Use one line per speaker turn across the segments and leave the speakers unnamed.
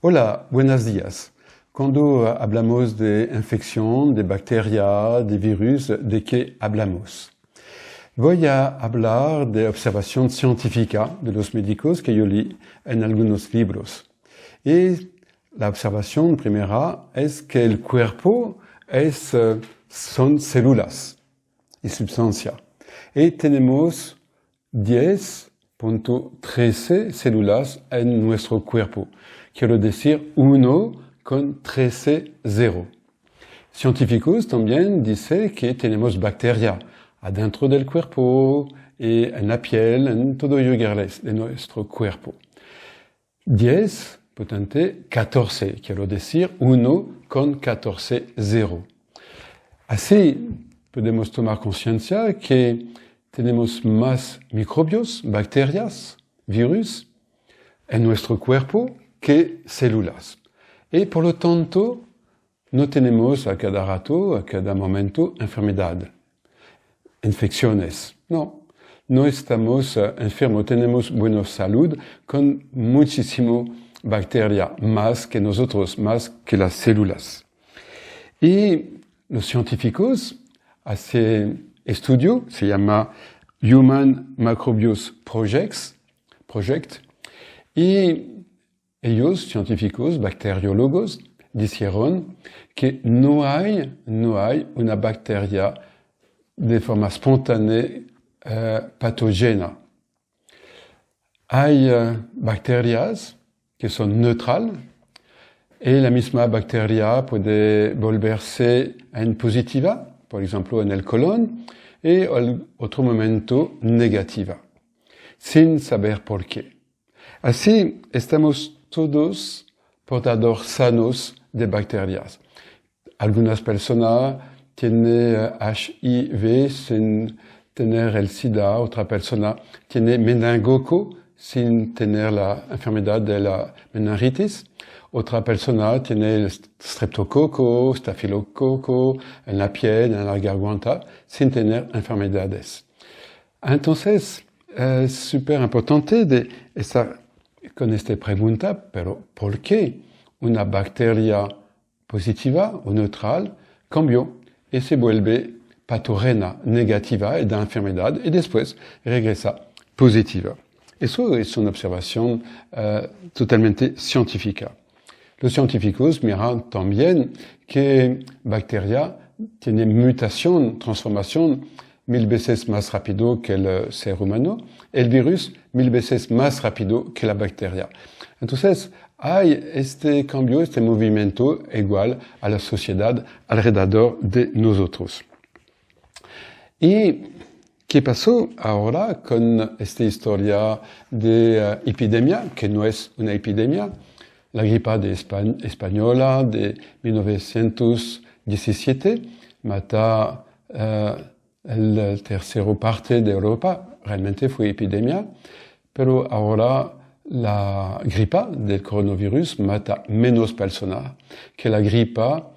Hola, buenos días. Cuando hablamos de infección, de bacterias, de virus, ¿de qué hablamos? Voy a hablar de observación científica de los médicos que yo leí en algunos libros. Y la observación primera es que el cuerpo son células y sustancia. Y tenemos 10.13 células en nuestro cuerpo. Quiero decir 1 con 13 0. Científicos también dicen que tenemos bacterias adentro del cuerpo y en la piel, en todo lugares de nuestro cuerpo. 10 potente 14, quiero decir 1 con 14 0. Así podemos tomar conciencia que tenemos más microbios, bacterias, virus en nuestro cuerpo que células. Y por lo tanto, no tenemos a cada rato, a cada momento, enfermedad, infecciones. No estamos enfermos, tenemos buena salud con muchísimo bacteria, más que nosotros, más que las células. Y los científicos hacen estudio, se llama Human Microbios Project, y ellos, científicos, bacteriólogos, dijeron que no hay una bacteria de forma espontánea patógena. Hay bacterias que son neutrales y la misma bacteria puede volverse en positiva, por ejemplo en el colon, y en otro momento negativa, sin saber por qué. Así estamos todos portadores sanos de bacterias. Algunas personas tienen HIV sin tener el SIDA, otra persona tiene meningococo sin tener la enfermedad de la meningitis, otra persona tiene el streptococo, estafilococo en la piel, en la garganta, sin tener enfermedades. Entonces, es súper importante de estar con esta pregunta, pero ¿por qué una bacteria positiva o neutral cambió y se vuelve patógena, negativa y da enfermedad y después regresa positiva? Eso es una observación totalmente científica. Los científicos miran también que bacteria tiene mutación, transformación 1000 veces más rápido que el ser humano, el virus 1000 veces más rápido que la bacteria. Entonces, hay este cambio, este movimiento igual a la sociedad alrededor de nosotros. ¿Y qué pasó ahora con esta historia de epidemia, que no es una epidemia? La gripa española de 1917 mata la tercera parte de Europa, realmente fue epidemia, pero ahora la gripa del coronavirus mata menos personas que la gripa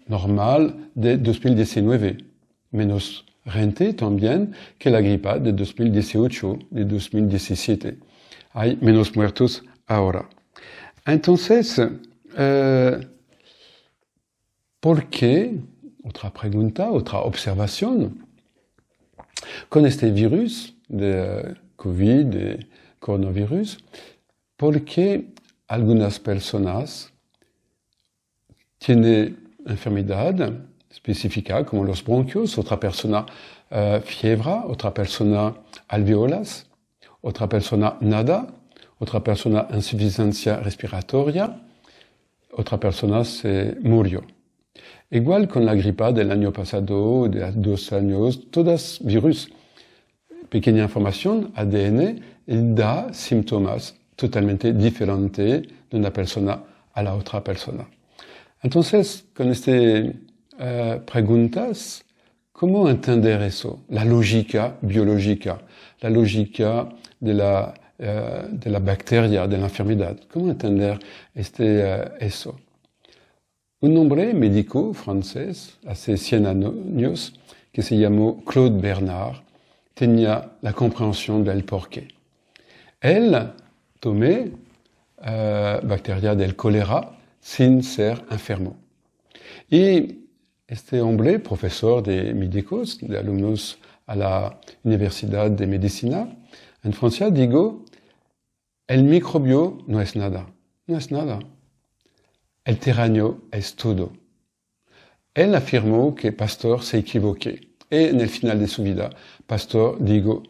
normal de 2019, menos gente también que la gripa de 2018, de 2017. Hay menos muertos ahora. Entonces, ¿por qué? Otra pregunta, otra observación. Con este virus de COVID, de coronavirus, ¿por qué algunas personas tienen enfermedad específica como los bronquios, otra persona fiebre, otra persona alveolas, otra persona nada, otra persona insuficiencia respiratoria, otra persona se murió? Igual con la gripa del año pasado, de 2 años, todas virus, pequeña información, ADN, da síntomas totalmente diferentes de una persona a la otra persona. Entonces, con estas preguntas, ¿cómo entender eso? La lógica biológica, la lógica de la bacteria, de la enfermedad. ¿Cómo entender eso? Un hombre médico francés, hace 100 años, que se llamó Claude Bernard, tenía la compréhension del porqué. Él tomó bacteria del cólera sin ser enfermo. Y este hombre, profesor de médicos, de alumnos a la Universidad de Medicina, en Francia, dijo, el microbio no es nada, no es nada. El terreno es todo. Él afirmó que Pasteur se equivoqué. Y en el final de su vida, Pasteur dijo,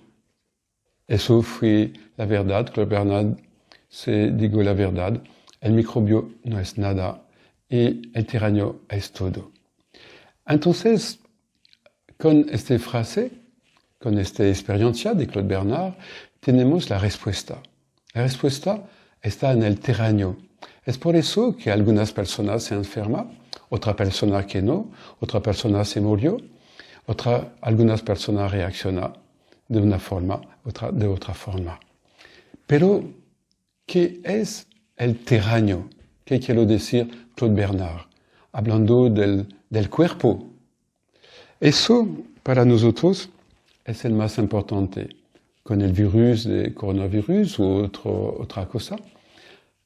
eso fue la verdad, Claude Bernard se dijo la verdad, el microbio no es nada y el terreno es todo. Entonces, con esta frase, con esta experiencia de Claude Bernard, tenemos la respuesta. La respuesta está en el terreno. Es por eso que algunas personas se enferman, otra persona que no, otra persona se murió, algunas personas reaccionan de una forma, de otra forma. Pero, ¿qué es el terreno? ¿Qué quiero decir Claude Bernard? Hablando del cuerpo. Eso, para nosotros, es el más importante. Con el virus de coronavirus u otra cosa.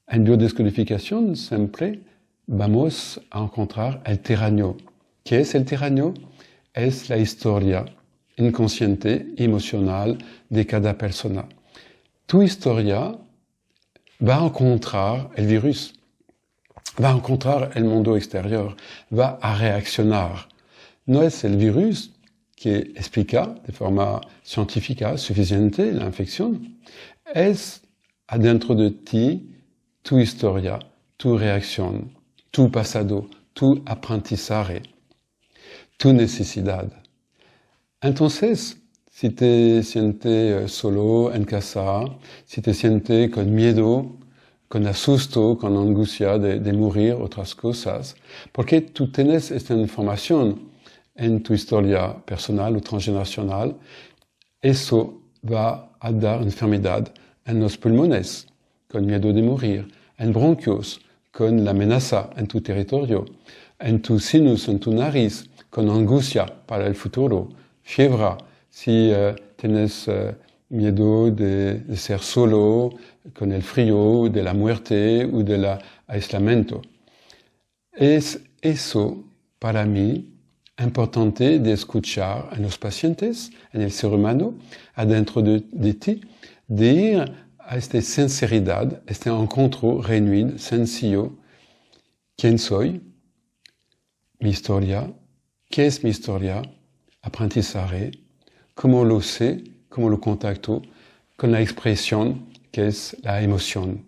En biodescodificación siempre vamos a encontrar el terreno. ¿Qué es el terreno? Es la historia inconsciente, emocional de cada persona. Tu historia va a encontrar el virus, va a encontrar el mundo exterior, va a reaccionar. No es el virus que explica de forma científica suficiente la infección, es adentro de ti tu historia, tu reacción, tu pasado, tu aprendizaje, tu necesidad. Entonces, si te sientes solo en casa, si te sientes con miedo, con asusto, con angustia de morir, otras cosas, porque tú tienes esta información en tu historia personal o transgeneracional, eso va a dar enfermedad en los pulmones, con miedo de morir, en bronquios, con la amenaza en tu territorio, en tu sinus, en tu nariz, con angustia para el futuro, fiebre, si tienes miedo de ser solo, con el frío, de la muerte o del aislamiento. Es eso, para mí, importante de escuchar en los pacientes, en el ser humano, adentro de ti, de ir a esta sinceridad, este encuentro genuino, sencillo. ¿Quién soy? Mi historia. ¿Qué es mi historia? Aprendizaje. ¿Cómo lo sé? ¿Cómo lo contacto? Con la expresión que es la emoción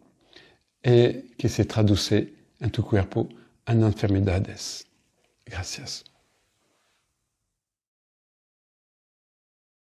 y que se traduce en tu cuerpo en enfermedades. Gracias.